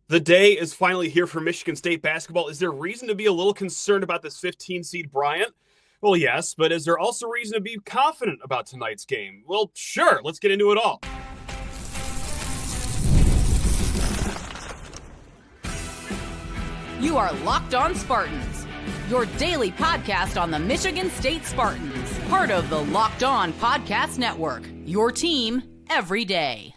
The day is finally here for Michigan State basketball. Is there reason to be a little concerned about this 15 seed Bryant? Well, yes, but is there also reason to be confident about tonight's game? Well, sure, let's get into it all. You are Locked On Spartans, your daily podcast on the Michigan State Spartans, part of the Locked On Podcast Network, your team every day.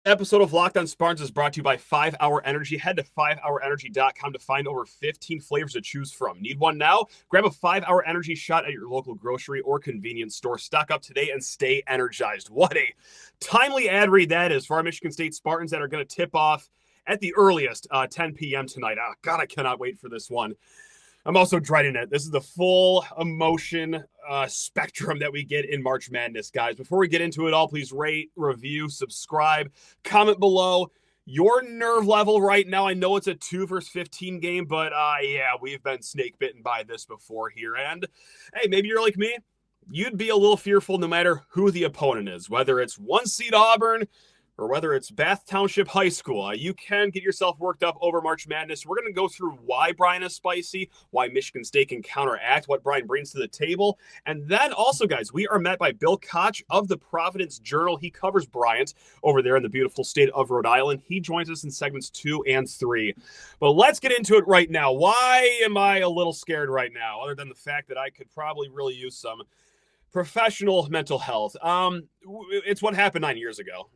Episode of Locked On Spartans is brought to you by 5 Hour Energy. Head to 5hourenergy.com to find over 15 flavors to choose from. Need one now? Grab a 5 Hour Energy shot at your local grocery or convenience store. Stock up today and stay energized. What a timely ad read that is for our Michigan State Spartans that are going to tip off at the earliest, 10 p.m. tonight. Oh, God, I cannot wait for this one. I'm also dreading it. This is the full emotion spectrum that we get in March Madness, guys. Before we get into it all, please rate, review, subscribe, comment below your nerve level right now. I know it's a 2 versus 15 game, but yeah, we've been snake bitten by this before here. And hey, maybe you're like me. You'd be a little fearful no matter who the opponent is, whether it's 1 seed Auburn or whether it's Bath Township High School. You can get yourself worked up over March Madness. We're going to go through why Bryant is spicy, why Michigan State can counteract what Bryant brings to the table. And then also, guys, we are met by Bill Koch of the Providence Journal. He covers Bryant over there in the beautiful state of Rhode Island. He joins us in segments 2 and 3. But let's get into it right now. Why am I a little scared right now, other than the fact that I could probably really use some professional mental health? It's what happened 9 years ago.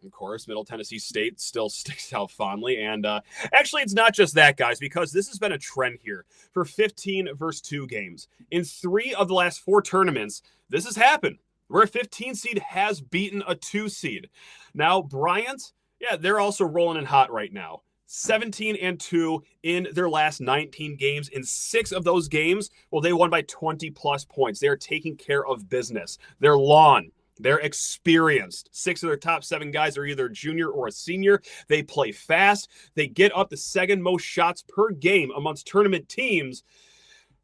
Of course, Middle Tennessee State still sticks out fondly. And actually, it's not just that, guys, because this has been a trend here for 15 versus 2 games. In 3 of the last 4 tournaments, this has happened, where a 15 seed has beaten a 2 seed. Now, Bryant, yeah, they're also rolling in hot right now. 17-2 in their last 19 games. In 6 of those games, well, they won by 20-plus points. They are taking care of business. They're long. They're experienced. 6 of their top 7 guys are either a junior or a senior. They play fast. They get up to 2nd most shots per game amongst tournament teams.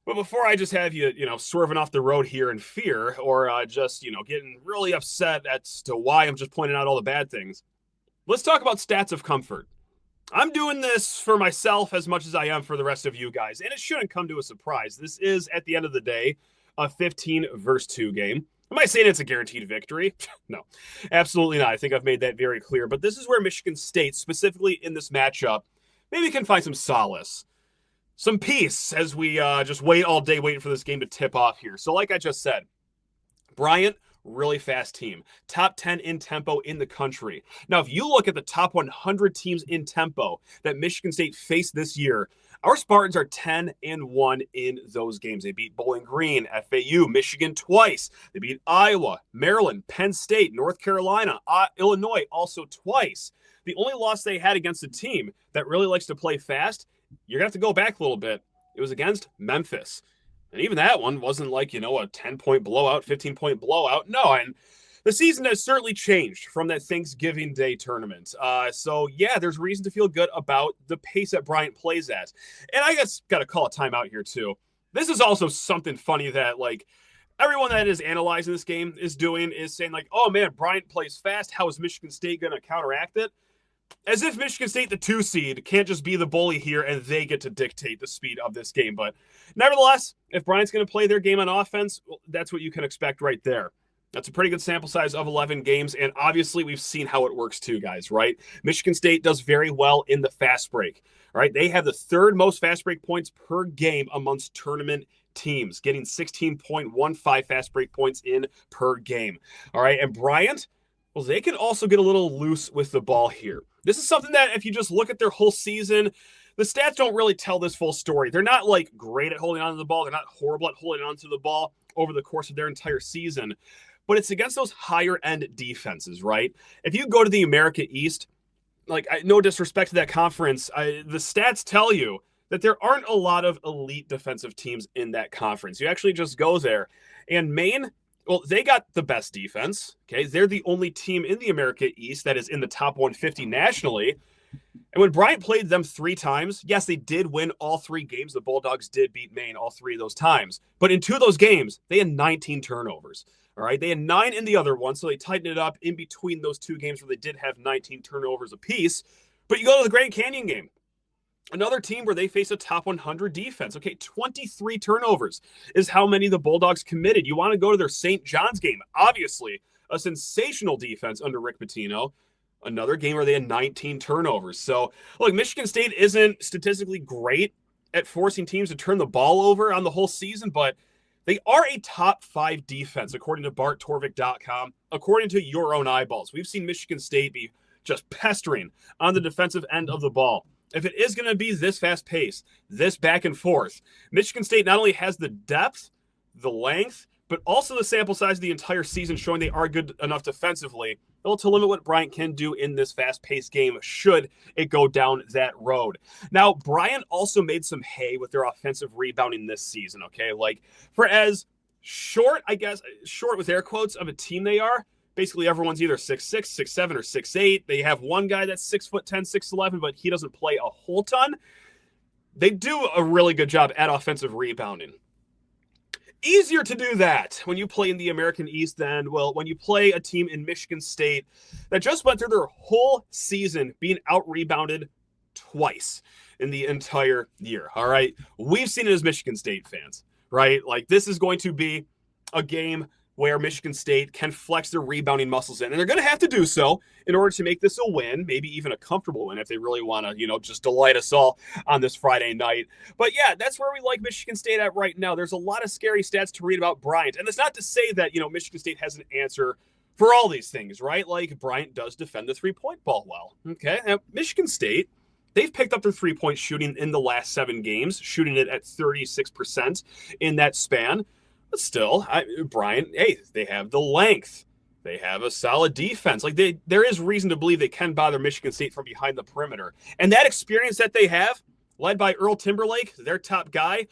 But before I just have you, swerving off the road here in fear or just, getting really upset as to why I'm just pointing out all the bad things, let's talk about stats of comfort. I'm doing this for myself as much as I am for the rest of you guys, and it shouldn't come to a surprise. This is, at the end of the day, a 15 versus 2 game. Am I saying it's a guaranteed victory? No, absolutely not. I think I've made that very clear. But this is where Michigan State, specifically in this matchup, maybe can find some solace, some peace as we just wait all day waiting for this game to tip off here. So like I just said, Bryant, really fast team. Top 10 in tempo in the country. Now, if you look at the top 100 teams in tempo that Michigan State faced this year, our Spartans are 10-1 in those games. They beat Bowling Green, FAU, Michigan twice. They beat Iowa, Maryland, Penn State, North Carolina, Illinois also twice. The only loss they had against a team that really likes to play fast, you're going to have to go back a little bit. It was against Memphis. And even that one wasn't like, a 10-point blowout, 15-point blowout. No, and the season has certainly changed from that Thanksgiving Day tournament. So, yeah, there's reason to feel good about the pace that Bryant plays at. And I guess got to call a timeout here, too. This is also something funny that, everyone that is analyzing this game is doing is saying, oh, man, Bryant plays fast. How is Michigan State going to counteract it? As if Michigan State, the 2 seed, can't just be the bully here and they get to dictate the speed of this game. But nevertheless, if Bryant's going to play their game on offense, well, that's what you can expect right there. That's a pretty good sample size of 11 games, and obviously we've seen how it works too, guys, right? Michigan State does very well in the fast break, all right? They have the 3rd most fast break points per game amongst tournament teams, getting 16.15 fast break points in per game, all right? And Bryant, well, they can also get a little loose with the ball here. This is something that if you just look at their whole season, the stats don't really tell this full story. They're not great at holding on to the ball. They're not horrible at holding on to the ball over the course of their entire season. But it's against those higher end defenses, right? If you go to the America East, no disrespect to that conference, the stats tell you that there aren't a lot of elite defensive teams in that conference. You actually just go there. And Maine, well, they got the best defense, okay? They're the only team in the America East that is in the top 150 nationally. And when Bryant played them 3 times, yes, they did win all 3 games. The Bulldogs did beat Maine all 3 of those times. But in 2 of those games, they had 19 turnovers. All right, they had 9 in the other one, so they tightened it up in between those 2 games where they did have 19 turnovers apiece. But you go to the Grand Canyon game, another team where they face a top 100 defense. Okay, 23 turnovers is how many the Bulldogs committed. You want to go to their St. John's game. Obviously, a sensational defense under Rick Pitino. Another game where they had 19 turnovers. So, look, Michigan State isn't statistically great at forcing teams to turn the ball over on the whole season, but they are a top 5 defense, according to BartTorvik.com, according to your own eyeballs. We've seen Michigan State be just pestering on the defensive end of the ball. If it is going to be this fast pace, this back and forth, Michigan State not only has the depth, the length, but also the sample size of the entire season showing they are good enough defensively to limit what Bryant can do in this fast-paced game should it go down that road. Now, Bryant also made some hay with their offensive rebounding this season, okay? Like, for as short, I guess, short with air quotes, of a team they are, basically everyone's either 6'6", 6'7", or 6'8". They have one guy that's 6'10", 6'11", but he doesn't play a whole ton. They do a really good job at offensive rebounding. Easier to do that when you play in the American East than, well, when you play a team in Michigan State that just went through their whole season being out-rebounded twice in the entire year, all right? We've seen it as Michigan State fans, right? Like, this is going to be a game where Michigan State can flex their rebounding muscles in. And they're going to have to do so in order to make this a win, maybe even a comfortable win if they really want to, just delight us all on this Friday night. But yeah, that's where we like Michigan State at right now. There's a lot of scary stats to read about Bryant. And it's not to say that, Michigan State has an answer for all these things, right? Like, Bryant does defend the three-point ball well. Okay, now, Michigan State, they've picked up their three-point shooting in the last 7 games, shooting it at 36% in that span. But still, Bryant, hey, they have the length. They have a solid defense. Like, there is reason to believe they can bother Michigan State from behind the perimeter. And that experience that they have, led by Earl Timberlake, their top guy,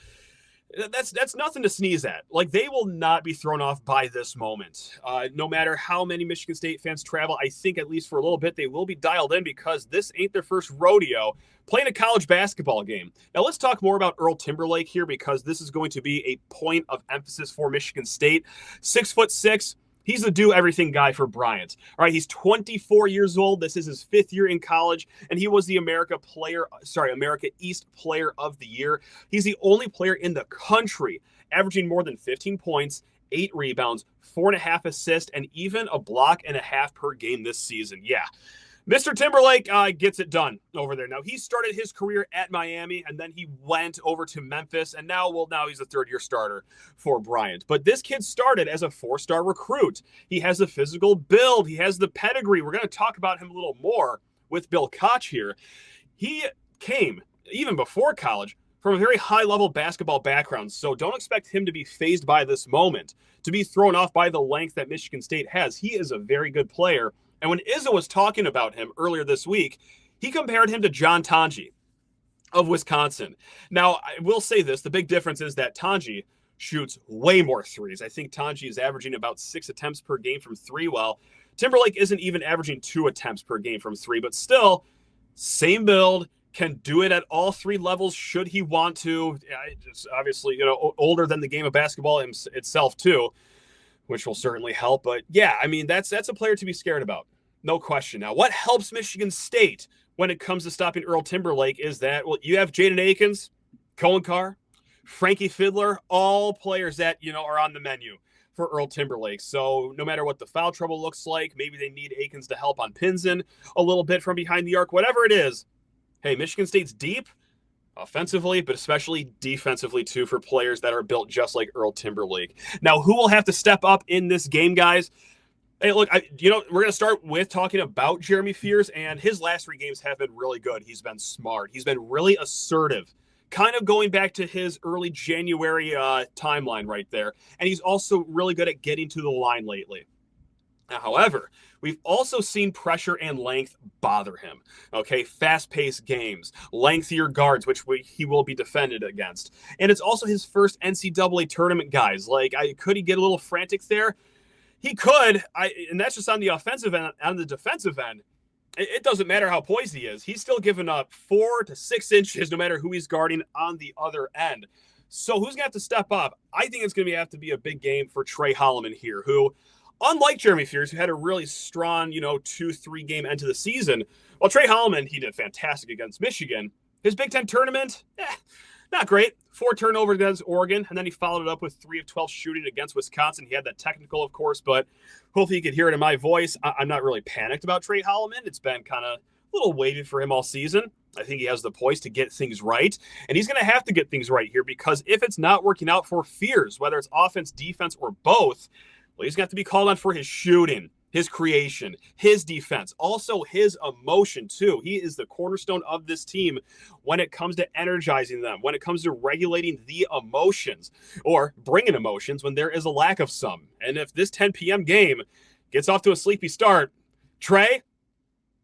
that's nothing to sneeze at. Like, they will not be thrown off by this moment. No matter how many Michigan State fans travel, I think at least for a little bit, they will be dialed in because this ain't their first rodeo playing a college basketball game. Now, let's talk more about Earl Timberlake here because this is going to be a point of emphasis for Michigan State. 6'6". He's the do-everything guy for Bryant. All right, he's 24 years old. This is his 5th year in college, and he was the America East Player of the Year. He's the only player in the country averaging more than 15 points, 8 rebounds, 4.5 assists, and even a block and a half per game this season. Yeah. Mr. Timberlake gets it done over there. Now, he started his career at Miami, and then he went over to Memphis, and now he's a 3rd-year starter for Bryant. But this kid started as a 4-star recruit. He has the physical build. He has the pedigree. We're going to talk about him a little more with Bill Koch here. He came, even before college, from a very high-level basketball background, so don't expect him to be fazed by this moment, to be thrown off by the length that Michigan State has. He is a very good player. And when Izzo was talking about him earlier this week, he compared him to John Tanji of Wisconsin. Now, I will say this. The big difference is that Tanji shoots way more threes. I think Tanji is averaging about 6 attempts per game from 3, while Timberlake isn't even averaging 2 attempts per game from 3. But still, same build, can do it at all 3 levels should he want to. Just obviously, older than the game of basketball itself, too, which will certainly help. But yeah, I mean, that's a player to be scared about. No question. Now, what helps Michigan State when it comes to stopping Earl Timberlake is that, well, you have Jaden Akins, Cohen Carr, Frankie Fiddler, all players that, are on the menu for Earl Timberlake. So no matter what the foul trouble looks like, maybe they need Akins to help on pins in a little bit from behind the arc, whatever it is. Hey, Michigan State's deep offensively, but especially defensively too for players that are built just like Earl Timberlake. Now, who will have to step up in this game, guys? Hey, look, we're going to start with talking about Jeremy Fears, and his last 3 games have been really good. He's been smart. He's been really assertive, kind of going back to his early January timeline right there. And he's also really good at getting to the line lately. Now, however, we've also seen pressure and length bother him. Okay, fast-paced games, lengthier guards, which he will be defended against. And it's also his first NCAA tournament, guys. Like, could he get a little frantic there? He could, and that's just on the offensive end. On the defensive end, it doesn't matter how poised he is. He's still giving up 4 to 6 inches no matter who he's guarding on the other end. So who's going to have to step up? I think it's going to have to be a big game for Trey Holloman here, who Unlike Jeremy Fears, who had a really strong, 2-3 game end to the season, well, Trey Holloman, he did fantastic against Michigan. His Big Ten tournament, not great. 4 turnovers against Oregon, and then he followed it up with 3 of 12 shooting against Wisconsin. He had that technical, of course, but hopefully you could hear it in my voice. I'm not really panicked about Trey Holloman. It's been kind of a little wavy for him all season. I think he has the poise to get things right, and he's going to have to get things right here because if it's not working out for Fears, whether it's offense, defense, or both, well, he's got to be called on for his shooting, his creation, his defense, also his emotion, too. He is the cornerstone of this team when it comes to energizing them, when it comes to regulating the emotions or bringing emotions when there is a lack of some. And if this 10 p.m. game gets off to a sleepy start, Trey,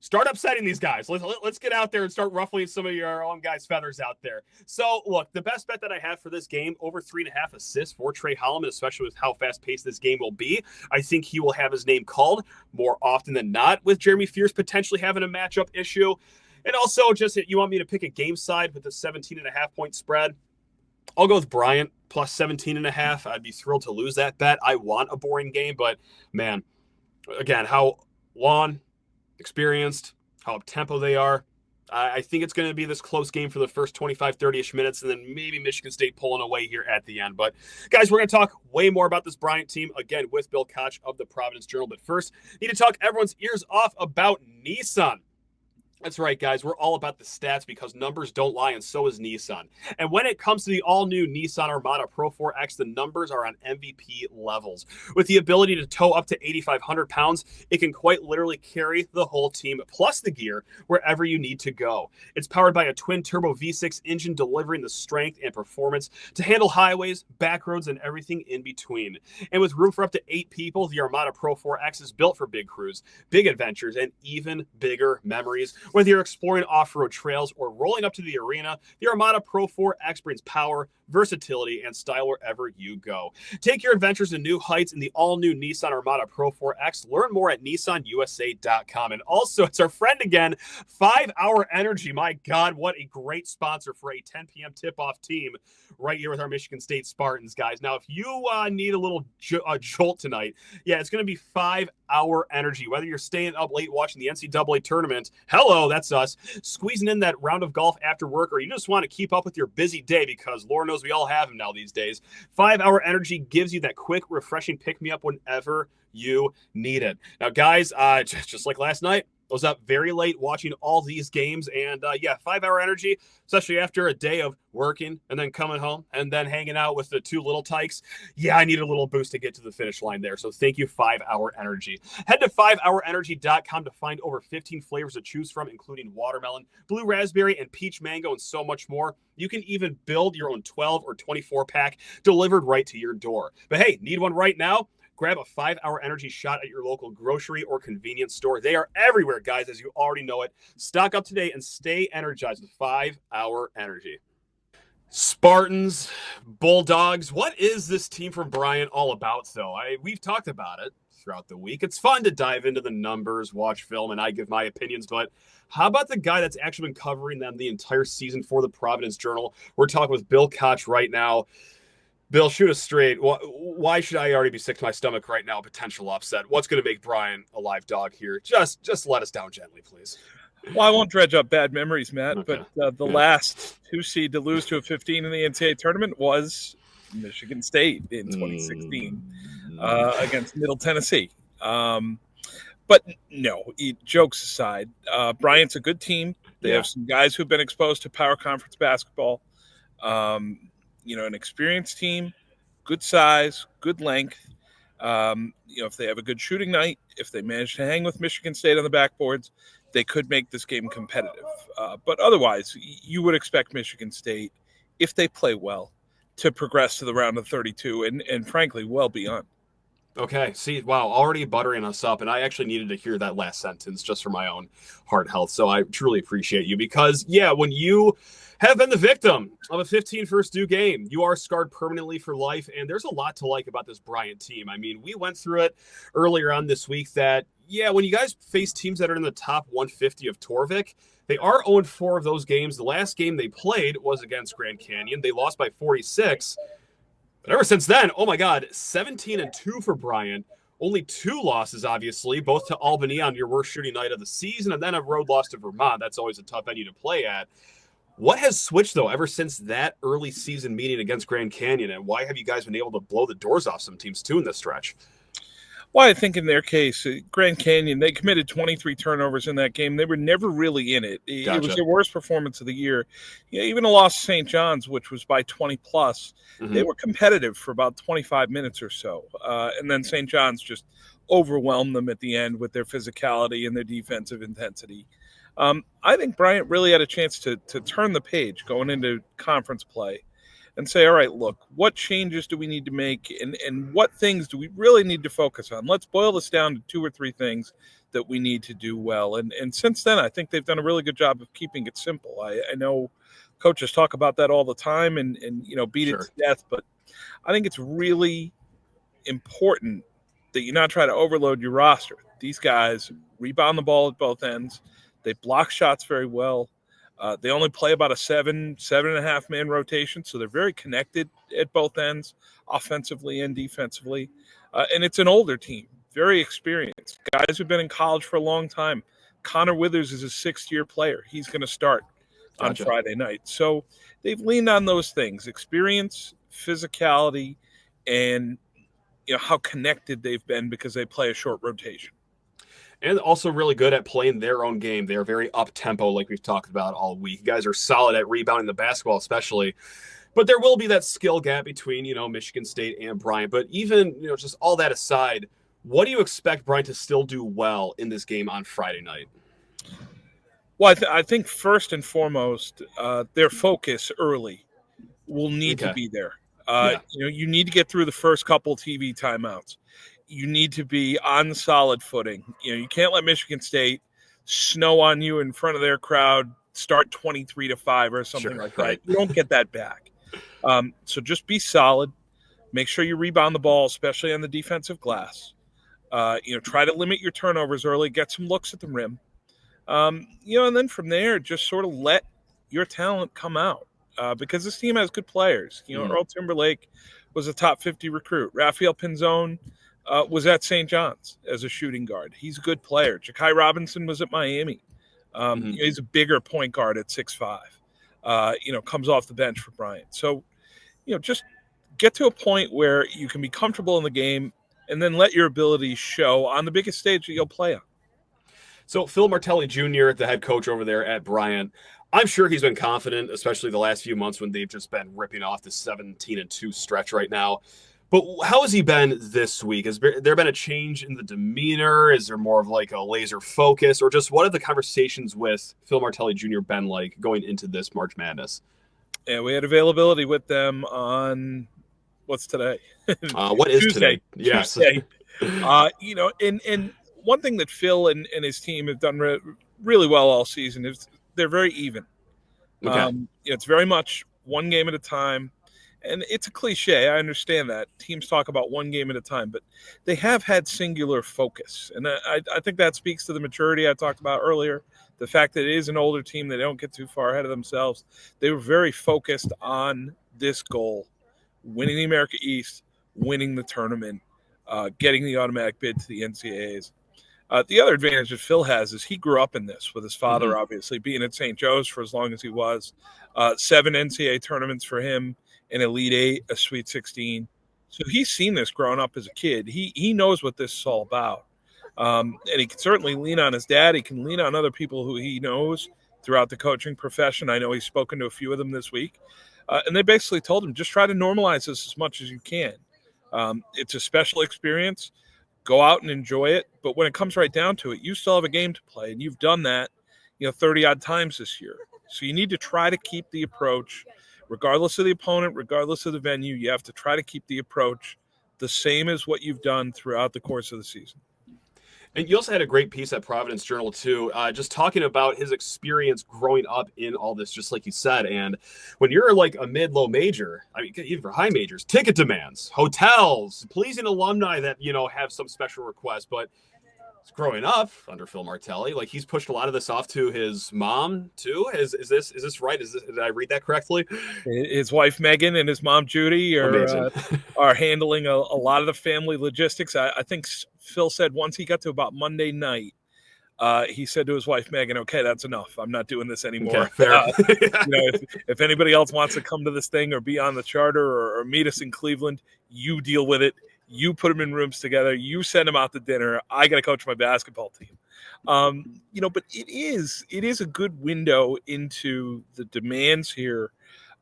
start upsetting these guys. Let's get out there and start ruffling some of your own guys' feathers out there. So, look, the best bet that I have for this game, over 3.5 assists for Trey Holloman, especially with how fast-paced this game will be. I think he will have his name called more often than not, with Jeremy Fears potentially having a matchup issue. And also, just you want me to pick a game side with a 17.5-point spread? I'll go with Bryant plus 17.5. I'd be thrilled to lose that bet. I want a boring game, but, man, again, how long – experienced, how up-tempo they are. I think it's going to be this close game for the first 25, 30-ish minutes, and then maybe Michigan State pulling away here at the end. But, guys, we're going to talk way more about this Bryant team, again, with Bill Koch of the Providence Journal. But first, need to talk everyone's ears off about Nissan. That's right, guys. We're all about the stats because numbers don't lie, and so is Nissan. And when it comes to the all-new Nissan Armada PRO-4X, the numbers are on MVP levels. With the ability to tow up to 8,500 pounds, it can quite literally carry the whole team, plus the gear, wherever you need to go. It's powered by a twin-turbo V6 engine delivering the strength and performance to handle highways, back roads, and everything in between. And with room for up to 8 people, the Armada PRO-4X is built for big crews, big adventures, and even bigger memories. Whether you're exploring off-road trails or rolling up to the arena, the Armada PRO-4X brings power, versatility, and style wherever you go. Take your adventures to new heights in the all-new Nissan Armada PRO-4X. Learn more at nissanusa.com. And also, it's our friend again, 5 Hour Energy. My God, what a great sponsor for a 10 p.m. tip-off team right here with our Michigan State Spartans, guys. Now, if you need a little jolt tonight, yeah, it's going to be 5 Hour Energy. Whether you're staying up late watching the NCAA tournament, hello, that's us, squeezing in that round of golf after work, or you just want to keep up with your busy day because Lord knows we all have them now these days. 5 Hour Energy gives you that quick, refreshing pick-me-up whenever you need it. Now, guys, just like last night, I was up very late watching all these games, and 5 Hour Energy, especially after a day of working and then coming home and then hanging out with the 2 little tykes. Yeah, I need a little boost to get to the finish line there. So thank you, 5 Hour Energy. Head to 5hourenergy.com to find over 15 flavors to choose from, including watermelon, blue raspberry, and peach mango, and so much more. You can even build your own 12 or 24 pack delivered right to your door. But hey, need one right now? Grab a 5 Hour Energy shot at your local grocery or convenience store. They are everywhere, guys, as you already know it. Stock up today and stay energized with 5 Hour Energy. Spartans, Bulldogs, what is this team from Bryant all about, though? We've talked about it throughout the week. It's fun to dive into the numbers, watch film, and I give my opinions, but how about the guy that's actually been covering them the entire season for the Providence Journal? We're talking with Bill Koch right now. Bill, shoot us straight. Why should I already be sick to my stomach right now? Potential upset. What's going to make Bryant a live dog here? Just let us down gently, please. Well, I won't dredge up bad memories, Matt, okay. But the last 2 seed to lose to a 15 in the NCAA tournament was Michigan State in 2016 against Middle Tennessee. But no, jokes aside, Bryant's a good team. They have some guys who've been exposed to power conference basketball. An experienced team, good size, good length. If they have a good shooting night, if they manage to hang with Michigan State on the backboards, they could make this game competitive. But otherwise, you would expect Michigan State, if they play well, to progress to the round of 32 and frankly, well beyond. Okay. See, wow, already buttering us up. And I actually needed to hear that last sentence just for my own heart health. So I truly appreciate you because, when you have been the victim of a 15 first due game, you are scarred permanently for life. And there's a lot to like about this Bryant team. I mean, we went through it earlier on this week that, when you guys face teams that are in the top 150 of Torvik, they are 0-4 of those games. The last game they played was against Grand Canyon. They lost by 46. But ever since then, oh my God, 17-2 for Bryant only 2 losses, obviously, both to Albany on your worst shooting night of the season, and then a road loss to Vermont. That's always a tough venue to play at. What has switched, though, ever since that early season meeting against Grand Canyon, and why have you guys been able to blow the doors off some teams, too, in this stretch? Well, I think in their case, Grand Canyon, they committed 23 turnovers in that game. They were never really in it. It was their worst performance of the year. Even a loss to St. John's, which was by 20-plus, they were competitive for about 25 minutes or so. And then St. John's just overwhelmed them at the end with their physicality and their defensive intensity. I think Bryant really had a chance to turn the page going into conference play and say, all right, look, what changes do we need to make and what things do we really need to focus on? Let's boil this down to 2 or 3 things that we need to do well. And since then, I think they've done a really good job of keeping it simple. I know coaches talk about that all the time and beat it to death, but I think it's really important that you not try to overload your roster. These guys rebound the ball at both ends. They block shots very well. They only play about a 7.5 man rotation, so they're very connected at both ends, offensively and defensively. And it's an older team, very experienced. Guys who've been in college for a long time. Connor Withers is a 6th-year player. He's going to start on Friday night. So they've leaned on those things, experience, physicality, and how connected they've been because they play a short rotation. And also really good at playing their own game. They are very up-tempo, like we've talked about all week. You guys are solid at rebounding the basketball, especially. But there will be that skill gap between, Michigan State and Bryant. But even, just all that aside, what do you expect Bryant to still do well in this game on Friday night? Well, I think first and foremost, their focus early will need to be there. You need to get through the first couple TV timeouts. You need to be on solid footing. You can't let Michigan State snow on you in front of their crowd, start 23-5 or something like that. You don't get that back. So just be solid. Make sure you rebound the ball, especially on the defensive glass. Try to limit your turnovers early, get some looks at the rim. And then from there, just sort of let your talent come out because this team has good players. Earl Timberlake was a top 50 recruit. Rafael Pinzone was at St. John's as a shooting guard. He's a good player. Ja'Kai Robinson was at Miami. He's a bigger point guard at 6'5". Comes off the bench for Bryant. So, just get to a point where you can be comfortable in the game and then let your abilities show on the biggest stage that you'll play on. So Phil Martelli Jr., the head coach over there at Bryant, I'm sure he's been confident, especially the last few months when they've just been ripping off the 17-2 stretch right now. But how has he been this week? Has there been a change in the demeanor? Is there more of like a laser focus? Or just what have the conversations with Phil Martelli Jr. been like going into this March Madness? Yeah, we had availability with them on what's today? What is Tuesday. Today? Yes. Tuesday. And one thing that Phil and his team have done really well all season is they're very even. Okay. It's very much one game at a time. And it's a cliche. I understand that. Teams talk about one game at a time, but they have had singular focus. And I think that speaks to the maturity I talked about earlier, the fact that it is an older team. They don't get too far ahead of themselves. They were very focused on this goal, winning the America East, winning the tournament, getting the automatic bid to the NCAAs. The other advantage that Phil has is he grew up in this with his father, obviously, being at St. Joe's for as long as he was. 7 NCAA tournaments for him. An Elite 8, a Sweet 16. So he's seen this growing up as a kid. He knows what this is all about. And he can certainly lean on his dad. He can lean on other people who he knows throughout the coaching profession. I know he's spoken to a few of them this week. And they basically told him, just try to normalize this as much as you can. It's a special experience. Go out and enjoy it. But when it comes right down to it, you still have a game to play. And you've done that 30-odd times this year. So you need to try to keep the approach – regardless of the opponent, regardless of the venue, you have to try to keep the approach the same as what you've done throughout the course of the season. And you also had a great piece at Providence Journal, too, just talking about his experience growing up in all this, just like you said. And when you're like a mid-low major, I mean, even for high majors, ticket demands, hotels, pleasing alumni that, have some special requests. But growing up under Phil Martelli, like he's pushed a lot of this off to his mom too. Is this right? Did I read that correctly? His wife Megan and his mom Judy are handling a lot of the family logistics. I think Phil said once he got to about Monday night, he said to his wife Megan, "Okay, that's enough. I'm not doing this anymore. Okay, fair. If anybody else wants to come to this thing or be on the charter or meet us in Cleveland, you deal with it. You put them in rooms together. You send them out to dinner. I got to coach my basketball team." But it is a good window into the demands here,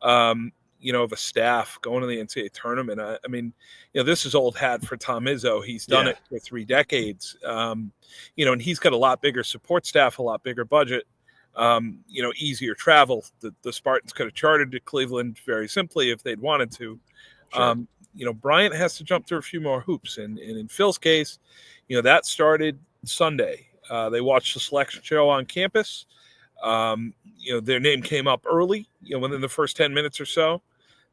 of a staff going to the NCAA tournament. I mean, this is old hat for Tom Izzo. He's done it for 3 decades, and he's got a lot bigger support staff, a lot bigger budget, easier travel. The Spartans could have chartered to Cleveland very simply if they'd wanted to. Sure. Bryant has to jump through a few more hoops. And in Phil's case, that started Sunday. They watched the selection show on campus. Their name came up early, within the first 10 minutes or so.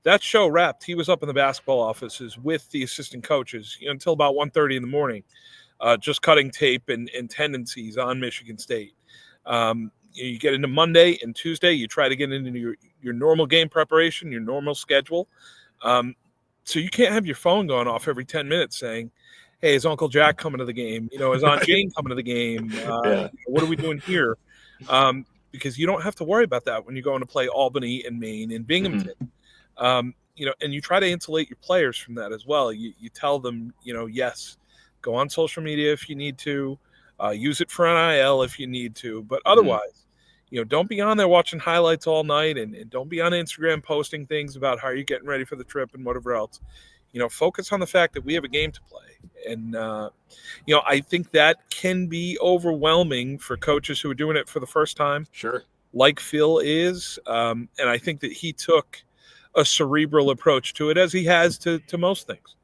That show wrapped. He was up in the basketball offices with the assistant coaches until about 1:30 in the morning, just cutting tape and tendencies on Michigan State. You get into Monday and Tuesday, you try to get into your normal game preparation, your normal schedule. So you can't have your phone going off every 10 minutes saying, "Hey, is Uncle Jack coming to the game? Is Aunt Jane coming to the game? What are we doing here?" Because you don't have to worry about that when you're going to play Albany and Maine and Binghamton. And you try to insulate your players from that as well. You tell them, yes, go on social media if you need to, use it for NIL if you need to, but otherwise, don't be on there watching highlights all night and don't be on Instagram posting things about how you're getting ready for the trip and whatever else. Focus on the fact that we have a game to play. And, I think that can be overwhelming for coaches who are doing it for the first time. Sure. Like Phil is. And I think that he took a cerebral approach to it as he has to most things.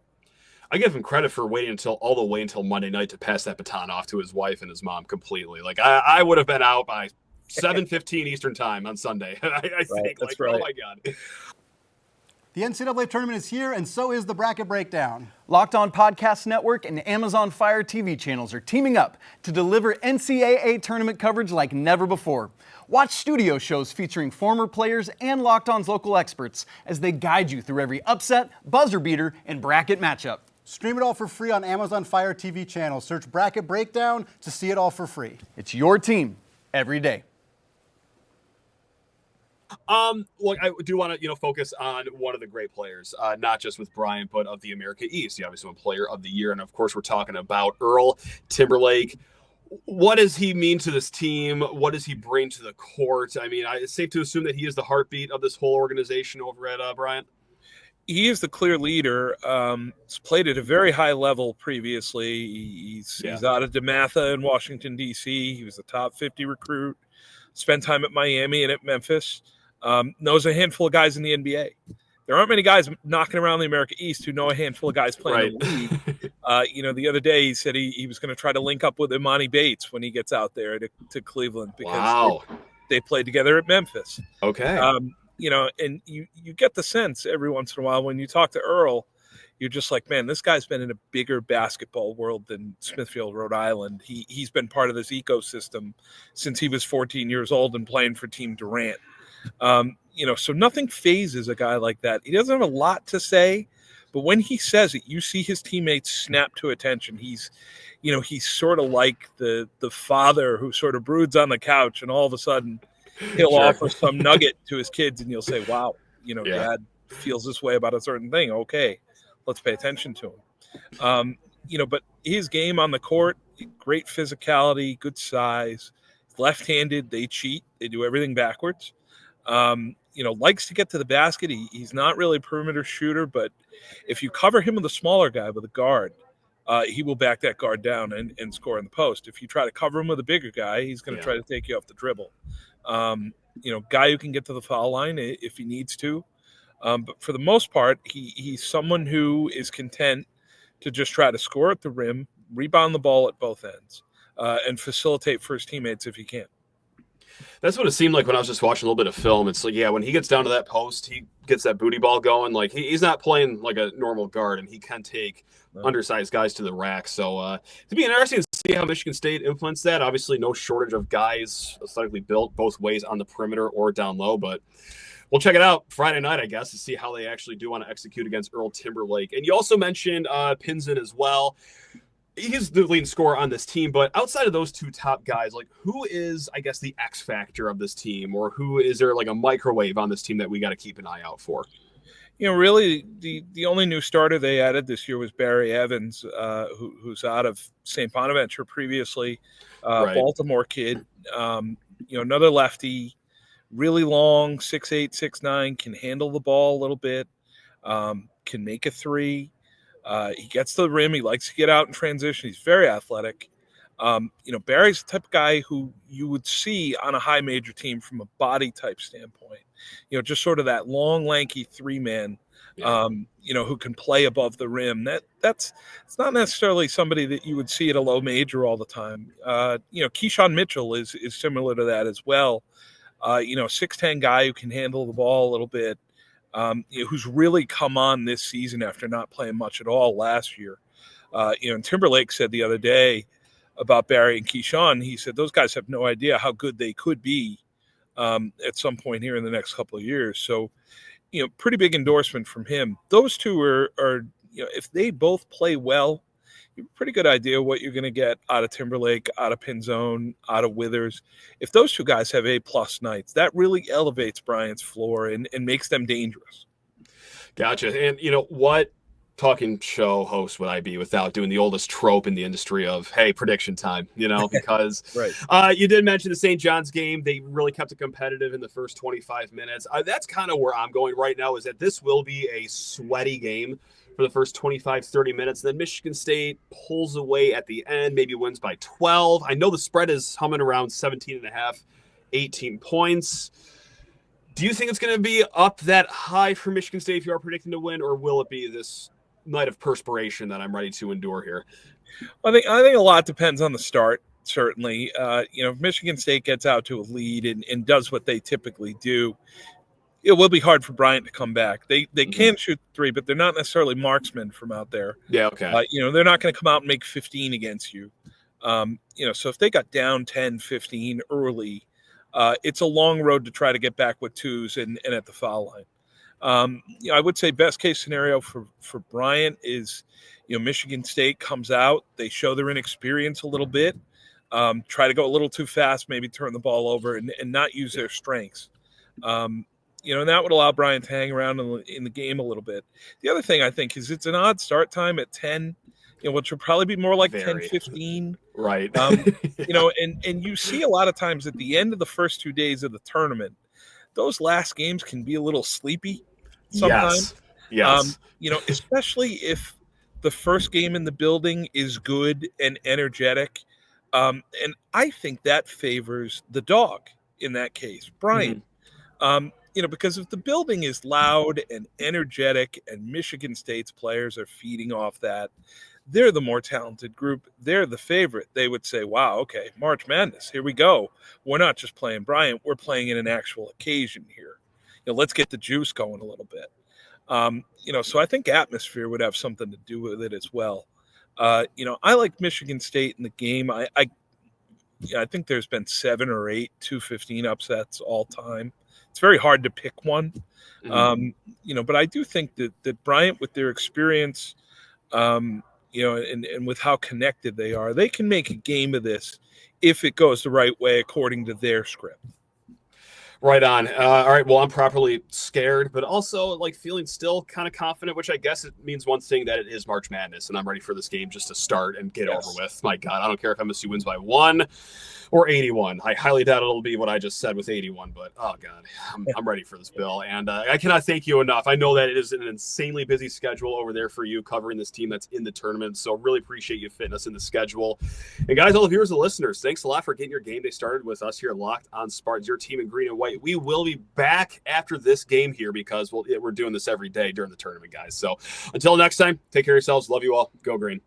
I give him credit for waiting all the way until Monday night to pass that baton off to his wife and his mom completely. Like I would have been out by 7:15 Eastern time on Sunday. I think, that's right. Oh my God. The NCAA tournament is here, and so is the bracket breakdown. Locked On Podcast Network and Amazon Fire TV channels are teaming up to deliver NCAA tournament coverage like never before. Watch studio shows featuring former players and Locked On's local experts as they guide you through every upset, buzzer beater, and bracket matchup. Stream it all for free on Amazon Fire TV channel. Search Bracket Breakdown to see it all for free. It's your team every day. Look, I do want to, focus on one of the great players, not just with Bryant, but of the America East. He obviously won Player of the Year, and of course, we're talking about Earl Timberlake. What does he mean to this team? What does he bring to the court? I mean, it's safe to assume that he is the heartbeat of this whole organization over at Bryant. He is the clear leader. He's played at a very high level previously. He's out of DeMatha in Washington, D.C. He was a top 50 recruit. Spent time at Miami and at Memphis. Knows a handful of guys in the NBA. There aren't many guys knocking around the America East who know a handful of guys playing in the league. The other day he said he was going to try to link up with Imani Bates when he gets out there to Cleveland because they played together at Memphis. Okay. And you get the sense every once in a while when you talk to Earl, you're just like, man, this guy's been in a bigger basketball world than Smithfield, Rhode Island. He's been part of this ecosystem since he was 14 years old and playing for Team Durant. So nothing phases a guy like that. He doesn't have a lot to say, but when he says it, you see his teammates snap to attention. He's sort of like the father who sort of broods on the couch, and all of a sudden he'll offer some nugget to his kids, and you'll say, wow, Dad feels this way about a certain thing. Okay, let's pay attention to him. But his game on the court, great physicality, good size, left-handed, they cheat. They do everything backwards. Likes to get to the basket. He's not really a perimeter shooter, but if you cover him with a smaller guy, with a guard, he will back that guard down and score in the post. If you try to cover him with a bigger guy, he's going to try to take you off the dribble. Guy who can get to the foul line if he needs to. But for the most part, he's someone who is content to just try to score at the rim, rebound the ball at both ends, and facilitate for his teammates if he can. That's what it seemed like when I was just watching a little bit of film. It's like, when he gets down to that post, he gets that booty ball going. Like he's not playing like a normal guard, and he can take undersized guys to the rack. So it'd be interesting to see how Michigan State implements that. Obviously, no shortage of guys aesthetically built both ways on the perimeter or down low, but we'll check it out Friday night, I guess, to see how they actually do want to execute against Earl Timberlake. And you also mentioned Pinson as well. He's the leading scorer on this team, but outside of those two top guys, like who is, I guess, the X factor of this team, or who is there like a microwave on this team that we got to keep an eye out for? Really, the only new starter they added this year was Barry Evans, who's out of St. Bonaventure previously, Right. Baltimore kid. Another lefty, really long, 6'8", 6'9", can handle the ball a little bit, can make a three. He gets to the rim. He likes to get out in transition. He's very athletic. Barry's the type of guy who you would see on a high major team from a body type standpoint. Just sort of that long, lanky three-man, who can play above the rim. It's not necessarily somebody that you would see at a low major all the time. Keyshawn Mitchell is similar to that as well. 6'10" guy who can handle the ball a little bit. Who's really come on this season after not playing much at all last year. And Timberlake said the other day about Barry and Keyshawn, he said those guys have no idea how good they could be at some point here in the next couple of years. So, pretty big endorsement from him. Those two are if they both play well, you have a pretty good idea what you're going to get out of Timberlake, out of Pinzone, out of Withers. If those two guys have A-plus nights, that really elevates Bryant's floor and makes them dangerous. Gotcha. And what talking show host would I be without doing the oldest trope in the industry of, hey, prediction time, because Right. You did mention the St. John's game. They really kept it competitive in the first 25 minutes. That's kind of where I'm going right now, is that this will be a sweaty game for the first 25, 30 minutes. Then Michigan State pulls away at the end, maybe wins by 12. I know the spread is humming around 17.5, 18 points. Do you think it's going to be up that high for Michigan State if you are predicting to win, or will it be this night of perspiration that I'm ready to endure here? I think a lot depends on the start, certainly. If Michigan State gets out to a lead and does what they typically do, it will be hard for Bryant to come back. They can shoot three, but they're not necessarily marksmen from out there. Yeah, okay. They're not going to come out and make 15 against you. So if they got down 10, 15 early, it's a long road to try to get back with twos and at the foul line. I would say best case scenario for Bryant is, Michigan State comes out, they show their inexperience a little bit, try to go a little too fast, maybe turn the ball over and not use their strengths. And that would allow Bryant to hang around in the game a little bit. The other thing I think is it's an odd start time at 10, which will probably be more like 10:15. Right. And you see a lot of times at the end of the first 2 days of the tournament, those last games can be a little sleepy sometimes. Yes. Especially if the first game in the building is good and energetic. And I think that favors the dog in that case, Bryant. Because if the building is loud and energetic and Michigan State's players are feeding off that, they're the more talented group. They're the favorite. They would say, wow, okay, March Madness, here we go. We're not just playing Bryant. We're playing in an actual occasion here. Let's get the juice going a little bit. So I think atmosphere would have something to do with it as well. I like Michigan State in the game. I think there's been 7 or 8 2-15 upsets all time. It's very hard to pick one, but I do think that Bryant, with their experience, and with how connected they are, they can make a game of this if it goes the right way according to their script. Right on. All right. Well, I'm properly scared, but also feeling still kind of confident, which I guess it means one thing, that it is March Madness, and I'm ready for this game just to start and get over with. My God, I don't care if MSU wins by 1 or 81. I highly doubt it'll be what I just said with 81, but oh God, I'm ready for this, Bill. And I cannot thank you enough. I know that it is an insanely busy schedule over there for you covering this team that's in the tournament. So really appreciate you fitting us in the schedule. And guys, all the viewers and listeners, thanks a lot for getting your game day started with us here at Locked on Spartans, your team in green and white. We will be back after this game here because we're doing this every day during the tournament, guys. So until next time, take care of yourselves. Love you all. Go green.